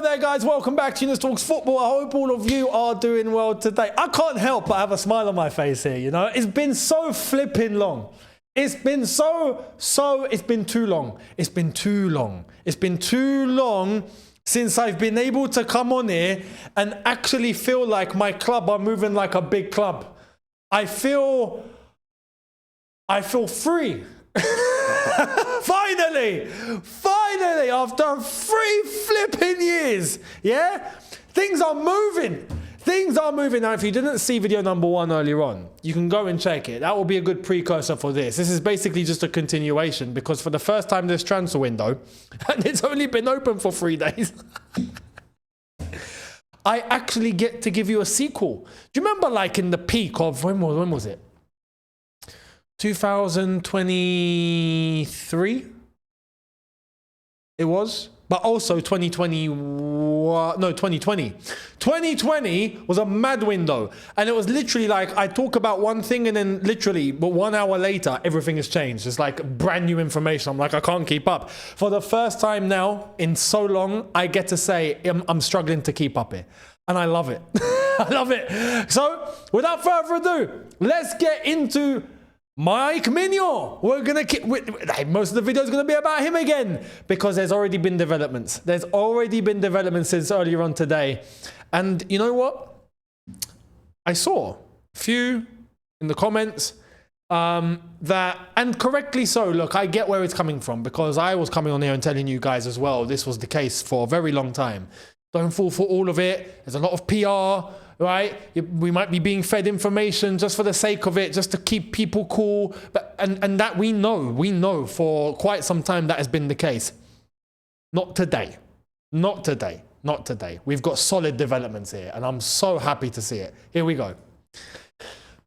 there, guys. Welcome back to Younes Talks Football. I hope all of you are doing well today. I can't help but have a smile on my face here, you know. It's been so flipping long. It's been it's been too long. It's been too long. It's been too long since I've been able to come on here and actually feel like my club are moving like a big club. I feel free. Finally, after 3 flipping years, yeah, things are moving. Now, if you didn't see video number 1 earlier on, you can go and check it. That will be a good precursor for this. This is basically just a continuation because for the first time this transfer window, and it's only been open for 3 days, I actually get to give you a sequel. Do you remember, like, in the peak of, when was it? 2023? It was, but also 2020. 2020 was a mad window, and it was literally like I talk about one thing and then literally, but 1 hour later, everything has changed. It's like brand new information. I'm like, I can't keep up. For the first time now in so long, I get to say I'm struggling to keep up here, and I love it. I love it. So, without further ado, let's get into Menor. We're gonna most of the video is gonna be about him again because there's already been developments. There's already been developments since earlier on today, and you know what? I saw a few in the comments that, and correctly so. Look, I get where it's coming from because I was coming on here and telling you guys as well. This was the case for a very long time. Don't fall for all of it. There's a lot of PR. Right, we might be being fed information just for the sake of it, just to keep people cool. But and that we know for quite some time that has been the case. Not today. We've got solid developments here, and I'm so happy to see it. Here we go.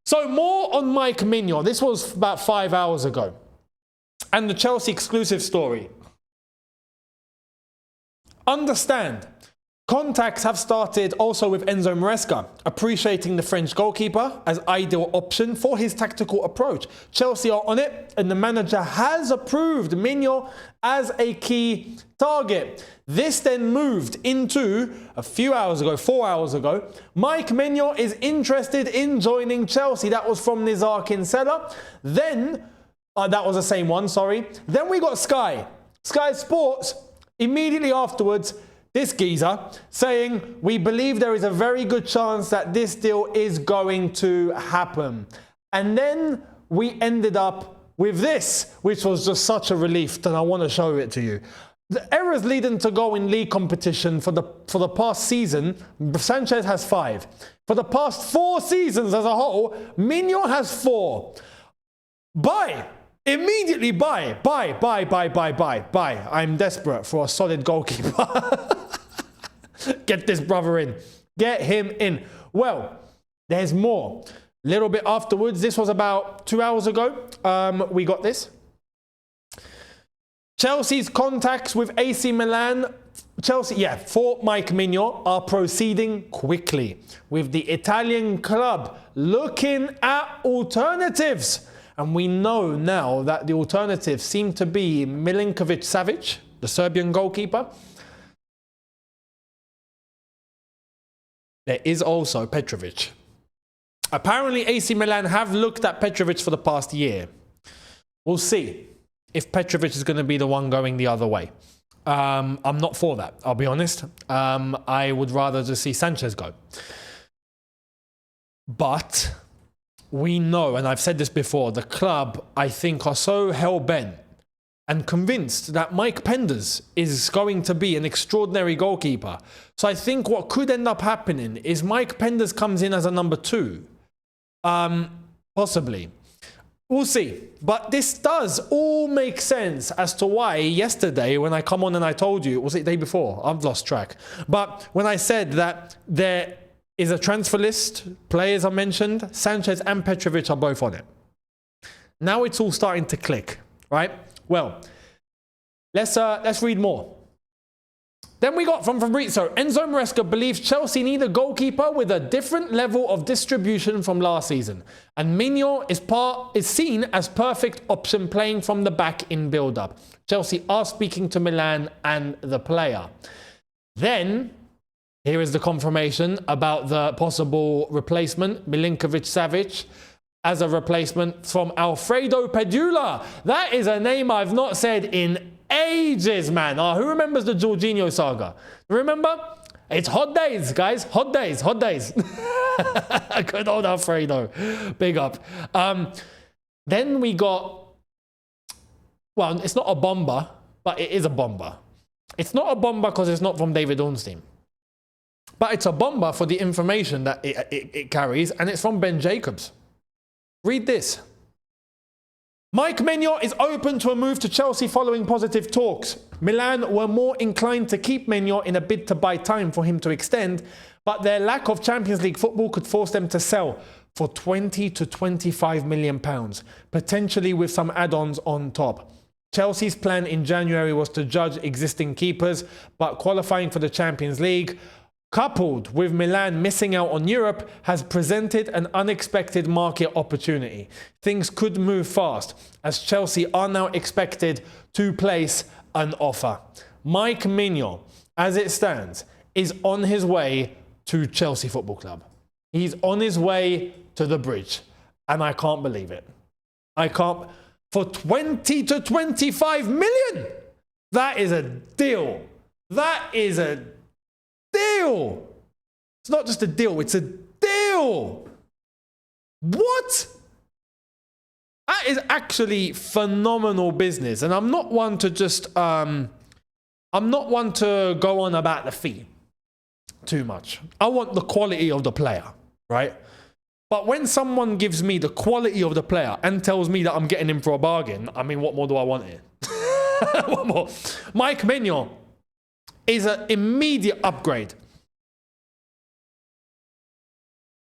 So more on Maignan. This was about 5 hours ago, and the Chelsea exclusive story. Understand. Contacts have started also with Enzo Maresca, appreciating the French goalkeeper as ideal option for his tactical approach. Chelsea are on it, and the manager has approved Mino as a key target. This then moved into, a few hours ago, 4 hours ago, Maignan is interested in joining Chelsea. That was from Nizar Kinsella. Then, that was the same one, sorry. Then we got Sky Sports, immediately afterwards, this geezer saying, we believe there is a very good chance that this deal is going to happen. And then we ended up with this, which was just such a relief, and I want to show it to you. The errors leading to goal in league competition for the past season, Sanchez has 5. For the past 4 seasons as a whole, Mino has 4. Buy! Immediately buy. I'm desperate for a solid goalkeeper. Get this brother in. Get him in. Well, there's more. A little bit afterwards, this was about 2 hours ago, we got this. Chelsea's contacts with AC Milan, for Maignan are proceeding quickly, with the Italian club looking at alternatives. And we know now that the alternatives seem to be Milinkovic-Savic, the Serbian goalkeeper. There is also Petrovic. Apparently, AC Milan have looked at Petrovic for the past year. We'll see if Petrovic is going to be the one going the other way. I'm not for that, I'll be honest. I would rather just see Sanchez go. But we know, and I've said this before, the club, I think, are so hell-bent and convinced that Mike Penders is going to be an extraordinary goalkeeper. So I think what could end up happening is Mike Penders comes in as a number 2. Possibly. We'll see. But this does all make sense as to why yesterday when I come on and I told you, was it the day before? I've lost track. But when I said that there is a transfer list, players are mentioned, Sanchez and Petrovic are both on it. Now it's all starting to click, right? Well, let's read more. Then we got from Fabrizio, Enzo Maresca believes Chelsea need a goalkeeper with a different level of distribution from last season. And Mino is seen as perfect option playing from the back in build-up. Chelsea are speaking to Milan and the player. Then, here is the confirmation about the possible replacement, Milinkovic-Savic, as a replacement from Alfredo Pedula. That is a name I've not said in ages, man. Oh, who remembers the Jorginho saga? Remember? It's hot days, guys. Hot days, hot days. Good old Alfredo. Big up. Then we got, well, it's not a bomber, but it is a bomber. It's not a bomber because it's not from David Ornstein. But it's a bomber for the information that it carries, and it's from Ben Jacobs. Read this. Mike Menor is open to a move to Chelsea following positive talks. Milan were more inclined to keep Menor in a bid to buy time for him to extend, but their lack of Champions League football could force them to sell for 20 to 25 million pounds, potentially with some add-ons on top. Chelsea's plan in January was to judge existing keepers, but qualifying for the Champions League, coupled with Milan missing out on Europe, has presented an unexpected market opportunity. Things could move fast, as Chelsea are now expected to place an offer. Mike Menor, as it stands, is on his way to Chelsea Football Club. He's on his way to the bridge, and I can't believe it. I can't. For 20 to 25 million! That is a deal. That is a deal. It's not just a deal, it's a deal. What? That is actually phenomenal business. And I'm not one to just, I'm not one to go on about the fee too much. I want the quality of the player, right? But when someone gives me the quality of the player and tells me that I'm getting him for a bargain, I mean, what more do I want here? What more? Mike Menor is an immediate upgrade.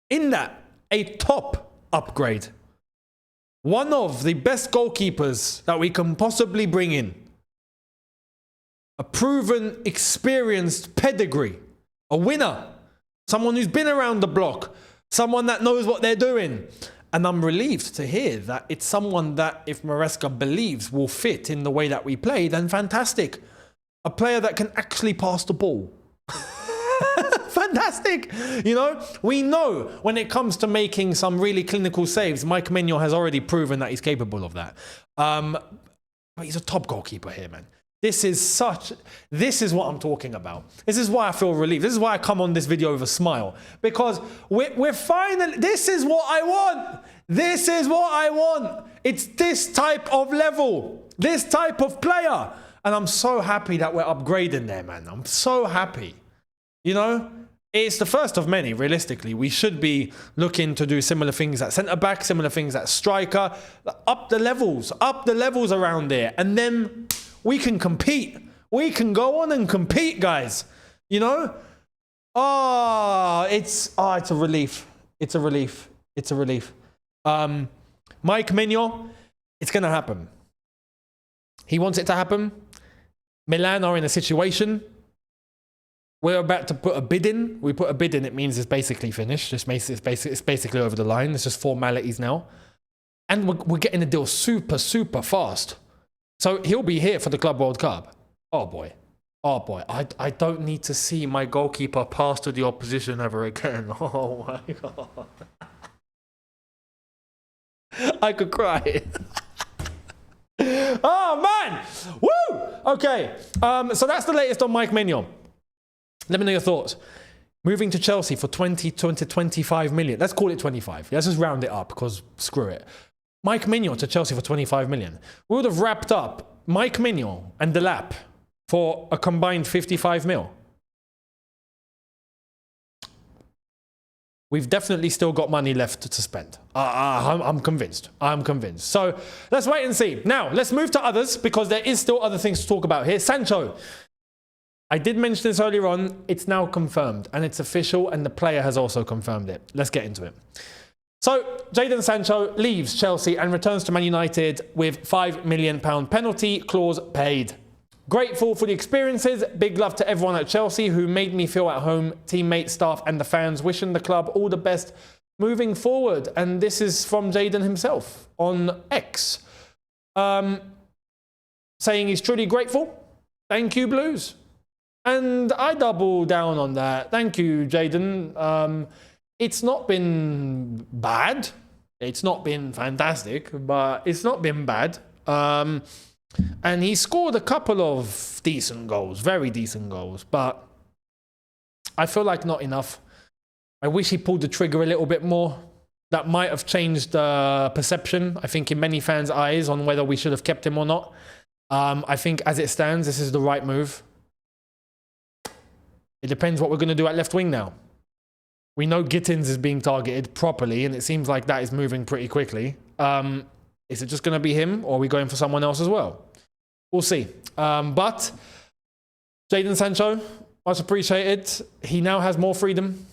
In that, a top upgrade. One of the best goalkeepers that we can possibly bring in. A proven, experienced pedigree. A winner. Someone who's been around the block. Someone that knows what they're doing. And I'm relieved to hear that it's someone that, if Maresca believes, will fit in the way that we play, then fantastic. A player that can actually pass the ball. Fantastic. You know, we know when it comes to making some really clinical saves, Mike Menor has already proven that he's capable of that. But he's a top goalkeeper here, man. This is what I'm talking about. This is why I feel relieved. This is why I come on this video with a smile. Because we're finally, this is what I want. This is what I want. It's this type of level, this type of player. And I'm so happy that we're upgrading there, man. I'm so happy. You know, it's the first of many, realistically. We should be looking to do similar things at centre-back, similar things at striker. Up the levels around there. And then we can compete. We can go on and compete, guys. You know? It's a relief. It's a relief. It's a relief. Mike Menor, it's going to happen. He wants it to happen. Milan are in a situation. We're about to put a bid in. We put a bid in, it means it's basically finished. It's basically over the line. It's just formalities now. And we're getting the deal super, super fast. So he'll be here for the Club World Cup. Oh boy. Oh boy. I don't need to see my goalkeeper pass to the opposition ever again. Oh my God. I could cry. Oh man. Woo! Okay. So that's the latest on Mike Menor. Let me know your thoughts. Moving to Chelsea for 20 to 25 million. Let's call it 25. Let's just round it up because screw it. Mike Menor to Chelsea for 25 million. We would have wrapped up Mike Menor and Delap for a combined 55 mil. We've definitely still got money left to spend. I'm convinced. I'm convinced. So let's wait and see. Now, let's move to others because there is still other things to talk about here. Sancho. I did mention this earlier on. It's now confirmed and it's official and the player has also confirmed it. Let's get into it. So, Jadon Sancho leaves Chelsea and returns to Man United with £5 million penalty clause paid. Grateful for the experiences. Big love to everyone at Chelsea who made me feel at home, teammates, staff and the fans. Wishing the club all the best moving forward. And this is from Jadon himself on X. Saying he's truly grateful. Thank you, Blues. And I double down on that. Thank you, Jaden. It's not been bad. It's not been fantastic, but it's not been bad. And he scored a couple of decent goals, very decent goals, but I feel like not enough. I wish he pulled the trigger a little bit more. That might have changed the perception, I think, in many fans' eyes on whether we should have kept him or not. I think as it stands, this is the right move. It depends what we're going to do at left wing now. We know Gittins is being targeted properly, and it seems like that is moving pretty quickly. Is it just going to be him, or are we going for someone else as well? We'll see. But Jadon Sancho, much appreciated. He now has more freedom.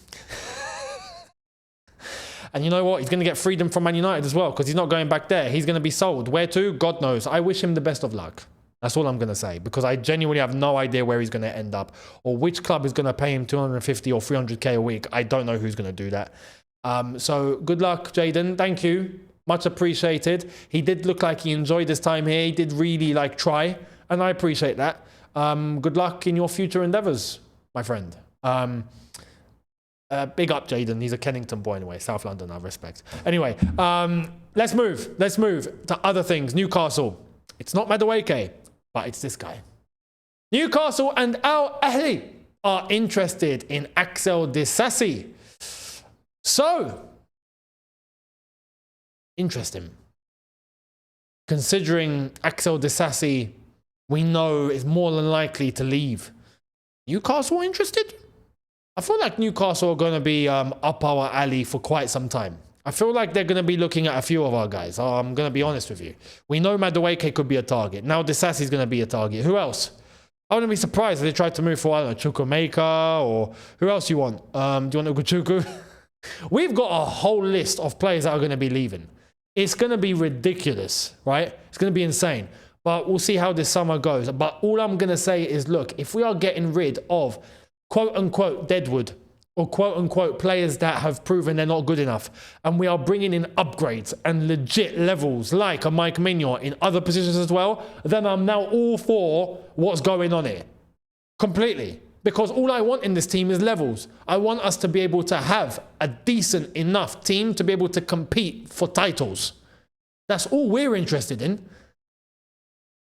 And you know what? He's going to get freedom from Man United as well, because he's not going back there. He's going to be sold. Where to? God knows. I wish him the best of luck. That's all I'm going to say, because I genuinely have no idea where he's going to end up or which club is going to pay him 250 or 300k a week. I don't know who's going to do that. So good luck, Jadon. Thank you. Much appreciated. He did look like he enjoyed his time here. He did really try, and I appreciate that. Good luck in your future endeavours, my friend. Big up, Jadon. He's a Kennington boy anyway. South London, I respect. Anyway, let's move. Let's move to other things. Newcastle. It's not Madueke, but it's this guy. Newcastle and Al Ahly are interested in Axel Deassi. So, interesting. Considering Axel Deassi, we know, is more than likely to leave. Newcastle interested? I feel like Newcastle are going to be up our alley for quite some time. I feel like they're going to be looking at a few of our guys. I'm going to be honest with you. We know Madueke could be a target. Now Deassi is going to be a target. Who else? I wouldn't be surprised if they tried to move for, I don't know, Chukwuemeka, or who else you want? Do you want Ugochukwu? We've got a whole list of players that are going to be leaving. It's going to be ridiculous, right? It's going to be insane. But we'll see how this summer goes. But all I'm going to say is, look, if we are getting rid of quote-unquote deadwood, or quote-unquote players that have proven they're not good enough, and we are bringing in upgrades and legit levels like a Maignan in other positions as well, then I'm now all for what's going on here. Completely. Because all I want in this team is levels. I want us to be able to have a decent enough team to be able to compete for titles. That's all we're interested in.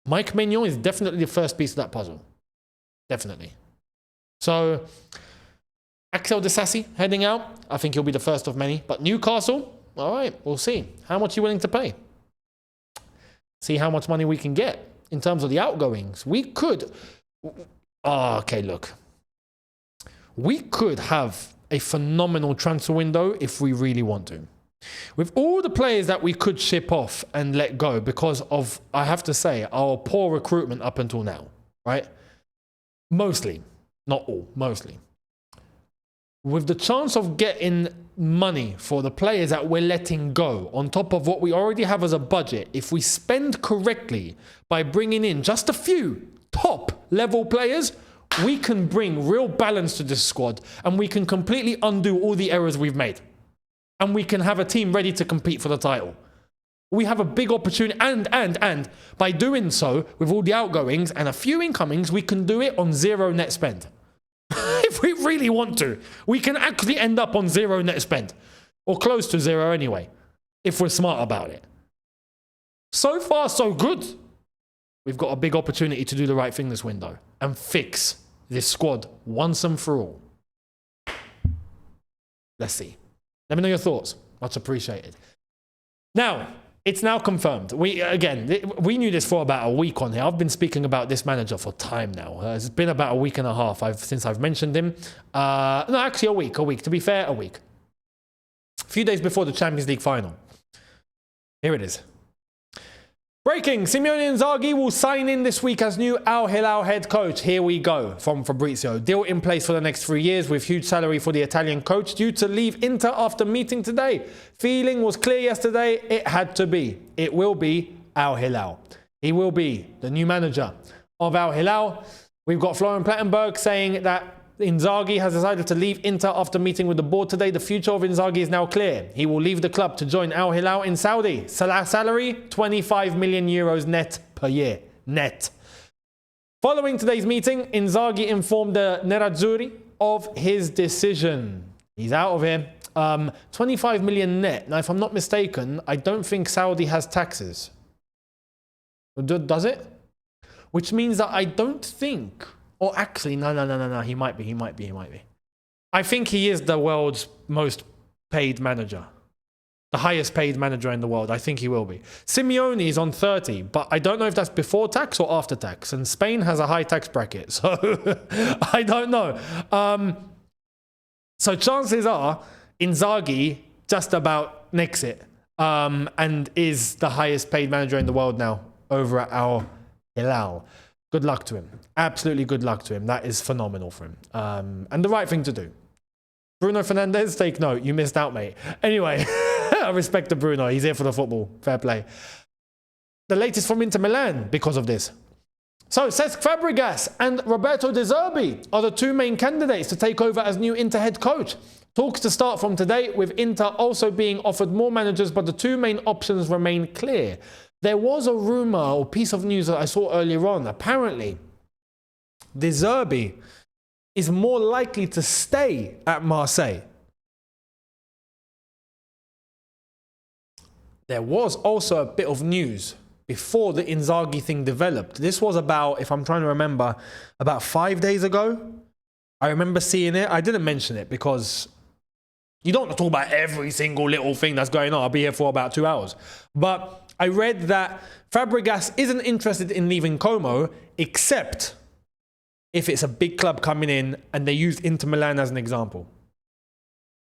Maignan is definitely the first piece of that puzzle. Definitely. So, Axel Deassi heading out. I think he'll be the first of many. But Newcastle, all right, we'll see. How much are you willing to pay? See how much money we can get in terms of the outgoings. We could... Oh, okay, look. We could have a phenomenal transfer window if we really want to. With all the players that we could ship off and let go because of, I have to say, our poor recruitment up until now, right? Mostly. Not all, mostly. With the chance of getting money for the players that we're letting go on top of what we already have as a budget, if we spend correctly by bringing in just a few top level players, we can bring real balance to this squad and we can completely undo all the errors we've made. And we can have a team ready to compete for the title. We have a big opportunity and by doing so, with all the outgoings and a few incomings, we can do it on zero net spend. If we really want to, we can actually end up on zero net spend. Or close to zero anyway, if we're smart about it. So far, so good. We've got a big opportunity to do the right thing this window and fix this squad once and for all. Let's see. Let me know your thoughts. Much appreciated. Now, it's now confirmed. We knew this for about a week on here. I've been speaking about this manager for time now. It's been about a week and a half since I've mentioned him. No, actually a week. To be fair, a week. A few days before the Champions League final. Here it is. Breaking, Simeone Inzaghi will sign in this week as new Al Hilal head coach. Here we go from Fabrizio. Deal in place for the next 3 years with huge salary for the Italian coach due to leave Inter after meeting today. Feeling was clear yesterday. It had to be. It will be Al Hilal. He will be the new manager of Al Hilal. We've got Florian Plettenberg saying that Inzaghi has decided to leave Inter after meeting with the board today. The future of Inzaghi is now clear. He will leave the club to join Al Hilal in Saudi. Salary, 25 million euros net per year. Net. Following today's meeting, Inzaghi informed the Nerazzurri of his decision. He's out of here. 25 million net. Now, if I'm not mistaken, I don't think Saudi has taxes. Does it? Which means that I don't think... Or actually, no. He might be. I think he is the world's most paid manager. The highest paid manager in the world. I think he will be. Simeone is on 30, but I don't know if that's before tax or after tax. And Spain has a high tax bracket, so I don't know. So chances are Inzaghi just about nicks it and is the highest paid manager in the world now over at Al Hilal. Good luck to him. Absolutely good luck to him. That is phenomenal for him. And the right thing to do. Bruno Hernandez, take note. You missed out, mate. Anyway, I respect to Bruno. He's here for the football. Fair play. The latest from Inter Milan because of this. So, Cesc Fabregas and Roberto De Zerbi are the two main candidates to take over as new Inter head coach. Talks to start from today, with Inter also being offered more managers, but the two main options remain clear. There was a rumour or piece of news that I saw earlier on. Apparently, De Zerbi is more likely to stay at Marseille. There was also a bit of news before the Inzaghi thing developed. This was about, if I'm trying to remember, about 5 days ago. I remember seeing it. I didn't mention it because you don't want to talk about every single little thing that's going on. I'll be here for about 2 hours. But I read that Fabregas isn't interested in leaving Como, except if it's a big club coming in, and they used Inter Milan as an example.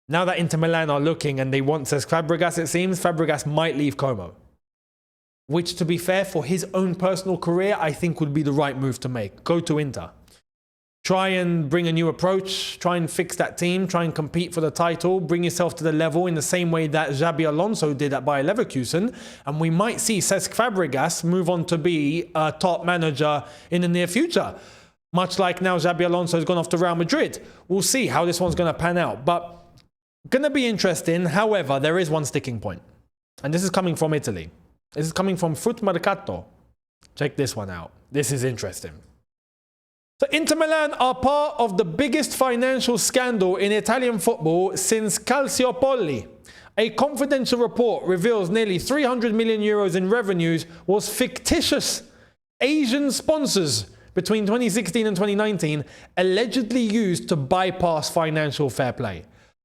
Now that Inter Milan are looking and they want Cesc Fabregas, it seems, Fabregas might leave Como. Which, to be fair, for his own personal career, I think would be the right move to make. Go to Inter. Try and bring a new approach. Try and fix that team. Try and compete for the title. Bring yourself to the level in the same way that Xabi Alonso did at Bayer Leverkusen. And we might see Cesc Fabregas move on to be a top manager in the near future. Much like now Xabi Alonso has gone off to Real Madrid. We'll see how this one's going to pan out. But going to be interesting. However, there is one sticking point. And this is coming from Italy. This is coming from Foot Mercato. Check this one out. This is interesting. So Inter Milan are part of the biggest financial scandal in Italian football since Calciopoli. A confidential report reveals nearly 300 million euros in revenues was fictitious Asian sponsors between 2016 and 2019 allegedly used to bypass financial fair play.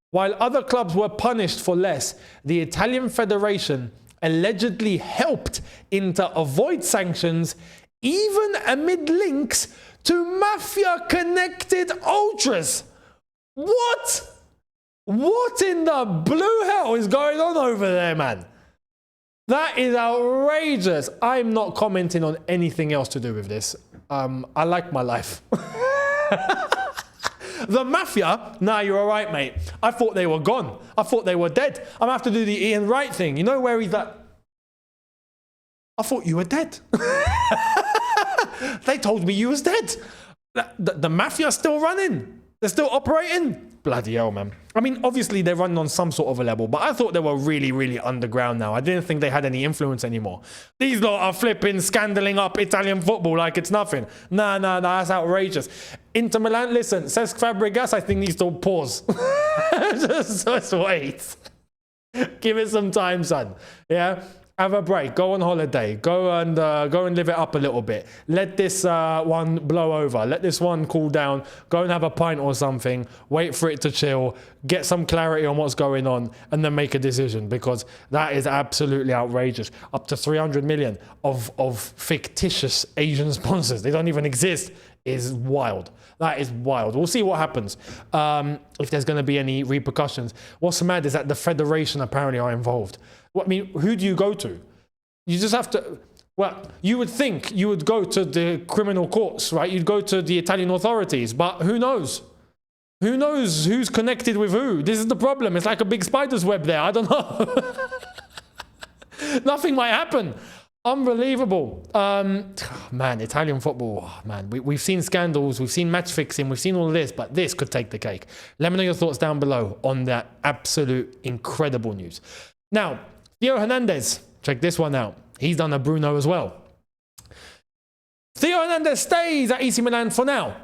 While other clubs were punished for less, the Italian Federation allegedly helped Inter avoid sanctions even amid links to mafia-connected ultras. What? What in the blue hell is going on over there, man? That is outrageous. I'm not commenting on anything else to do with this. I like my life. The mafia? Nah, you're all right, mate. I thought they were gone. I thought they were dead. I'm going to have to do the Ian Wright thing. You know where he's at? I thought you were dead. They told me you was dead. The mafia's still running. They're still operating. Bloody hell, man. I mean, obviously they're running on some sort of a level, but I thought they were really, really underground now. I didn't think they had any influence anymore. These lot are flipping, scandaling up Italian football like it's nothing. Nah, that's outrageous. Inter Milan, listen, Cesc Fabregas, I think needs to pause. just wait. Give it some time, son. Yeah? Have a break. Go on holiday. Go and live it up a little bit. Let this one blow over. Let this one cool down. Go and have a pint or something. Wait for it to chill. Get some clarity on what's going on, and then make a decision, because that is absolutely outrageous. Up to 300 million of fictitious Asian sponsors. They don't even exist. Is wild. That is wild. We'll see what happens. If there's going to be any repercussions. What's mad is that the federation apparently are involved. I mean, who do you go to? You just have to... Well, you would think you would go to the criminal courts, right? You'd go to the Italian authorities, but who knows? Who knows who's connected with who? This is the problem. It's like a big spider's web there. I don't know. Nothing might happen. Unbelievable. Man, Italian football, oh, man. We've seen scandals, we've seen match fixing, we've seen all of this, but this could take the cake. Let me know your thoughts down below on that absolute incredible news. Now, Theo Hernandez, check this one out. He's done a Bruno as well. Theo Hernandez stays at AC Milan for now.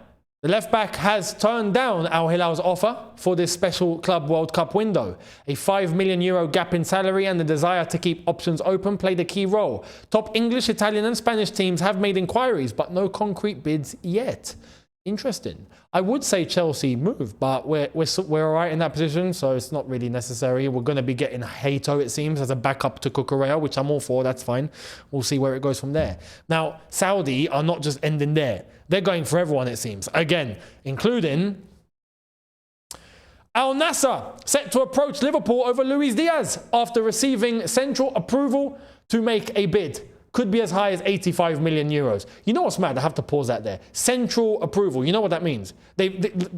The left-back has turned down Al Hilal's offer for this special Club World Cup window. A €5 million gap in salary and the desire to keep options open played a key role. Top English, Italian and Spanish teams have made inquiries, but no concrete bids yet. Interesting. I would say Chelsea move, but we're all right in that position, so it's not really necessary. We're going to be getting Hato, it seems, as a backup to Cucurella, which I'm all for. That's fine. We'll see where it goes from there. Now, Saudi are not just ending there. They're going for everyone, it seems. Again, including Al Nassr, set to approach Liverpool over Luis Diaz after receiving central approval to make a bid. Could be as high as €85 million. You know what's mad? I have to pause that there. Central approval. You know what that means? They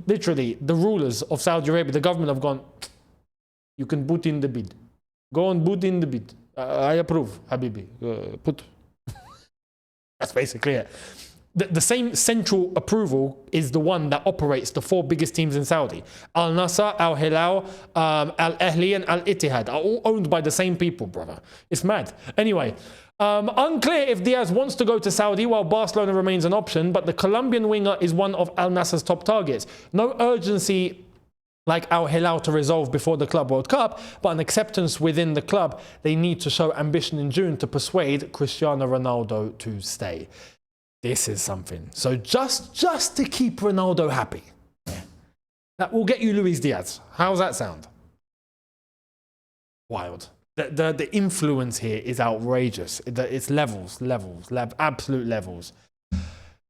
literally, the rulers of Saudi Arabia, the government have gone, you can put in the bid. Go and put in the bid. I approve, Habibi. Put. That's basically it. The same central approval is the one that operates the 4 biggest teams in Saudi. Al Nassr, Al Hilal, Al Ahli and Al Ittihad are all owned by the same people, brother. It's mad. Anyway, unclear if Diaz wants to go to Saudi while Barcelona remains an option, but the Colombian winger is one of Al Nassr's top targets. No urgency like Al Hilal to resolve before the Club World Cup, but an acceptance within the club. They need to show ambition in June to persuade Cristiano Ronaldo to stay. This is something. So just to keep Ronaldo happy, that will get you Luis Diaz. How's that sound? Wild. The influence here is outrageous. It's levels, absolute levels.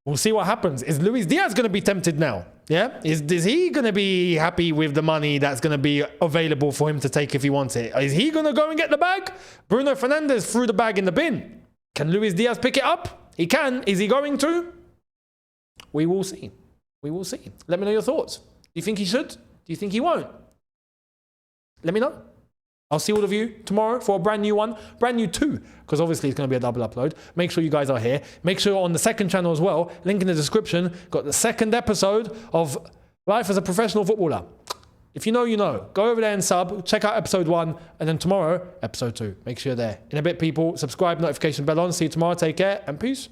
We'll see what happens. Is Luis Diaz going to be tempted now? Yeah? Is he going to be happy with the money that's going to be available for him to take if he wants it? Is he going to go and get the bag? Bruno Fernandes threw the bag in the bin. Can Luis Diaz pick it up? He can. Is he going to? We will see. We will see. Let me know your thoughts. Do you think he should? Do you think he won't? Let me know. I'll see all of you tomorrow for a brand new one. Brand new 2, because obviously it's going to be a double upload. Make sure you guys are here. Make sure on the second channel as well, link in the description, got the second episode of Life as a Professional Footballer. If you know, you know. Go over there and sub. Check out episode 1. And then tomorrow, episode 2. Make sure you're there. In a bit, people. Subscribe, notification bell on. See you tomorrow. Take care and peace.